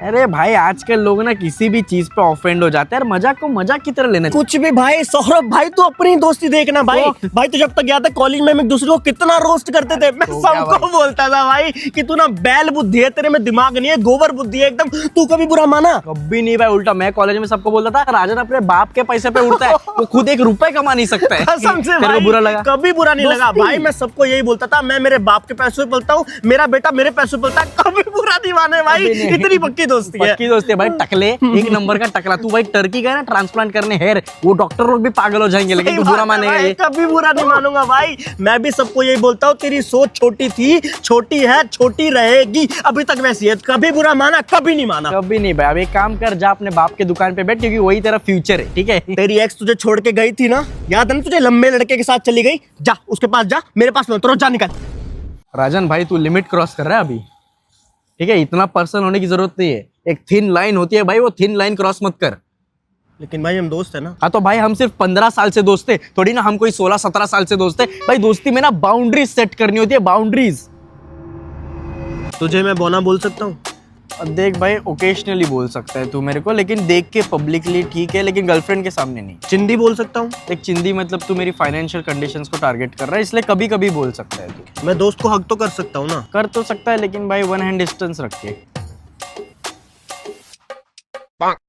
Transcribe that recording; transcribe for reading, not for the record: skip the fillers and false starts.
अरे भाई आजकल लोग ना किसी भी चीज पे ऑफेंड हो जाते हैं, मजाक को मजाक की तरह लेना चाहिए। कुछ भी भाई। सौरभ भाई तू अपनी दोस्ती देखना भाई। भाई तू जब तक गया था कॉलेज में हम एक दूसरे को कितना रोस्ट करते थे। मैं सबको बोलता था भाई कि तू ना बैल बुद्धि है, तेरे में दिमाग नहीं है, गोबर बुद्धि है एकदम। तू कभी बुरा माना? कभी नहीं भाई, उल्टा मैं कॉलेज में सबको बोलता था राजन अपने बाप के पैसे पे उड़ता है, वो खुद 1 रुपए कमा नहीं सकता है। कसम से तेरे भाई को बुरा लगा? कभी बुरा नहीं लगा भाई। मैं सबको यही बोलता था, मैं मेरे बाप के पैसों पे पलता हूँ, मेरा बेटा मेरे पैसों पे पलता है। कभी बुरा नहीं माने भाई, इतनी पक्की दोस्ती है। पक्की दोस्ती है भाई। टकले 1 नंबर का टकला। तू भाई टर्की गया ना ट्रांसप्लांट करने हेयर, वो डॉक्टर लोग भी पागल हो जाएंगे, लेकिन तू बुरा मानेगा ये? कभी बुरा नहीं मानूंगा भाई। मैं भी सबको यही बोलता हूँ, तेरी सोच छोटी थी, छोटी है, छोटी रहेगी, अभी तक वैसी है। कभी बुरा माना? कभी नहीं माना। कभी नहीं भाई। अब एक काम कर, जा अपने बाप के दुकान पे बैठ, क्योंकि वही तेरा फ्यूचर है, ठीक है? तेरी एक्स तुझे छोड़ के गई थी ना, याद है ना तुझे? लंबे लड़के के साथ चली गई। जा उसके पास जा, मेरे पास मत रहो, जा निकल। राजन भाई तू लिमिट क्रॉस कर रहा है अभी, ठीक है? इतना पर्सन होने की जरूरत नहीं है। एक थिन लाइन होती है भाई, वो थिन लाइन क्रॉस मत कर। लेकिन भाई हम दोस्त है ना। हाँ तो भाई हम सिर्फ 15 साल से दोस्त थे, थोड़ी ना हम कोई 16-17 साल से दोस्त थे भाई। दोस्ती में ना बाउंड्रीज सेट करनी होती है, बाउंड्रीज। तुझे मैं बोना बोल सकता हूँ? देख भाई, ओकेजनली बोल सकता है तू मेरे को, लेकिन देख के पब्लिकली ठीक है, लेकिन गर्लफ्रेंड के सामने नहीं। चिंदी बोल सकता हूँ? एक चिंदी मतलब तू मेरी फाइनेंशियल कंडीशंस को टारगेट कर रहा है, इसलिए कभी कभी बोल सकता है तू। मैं दोस्त को हक तो कर सकता हूँ ना? कर तो सकता है, लेकिन भाई 1 हैंड डिस्टेंस रख के।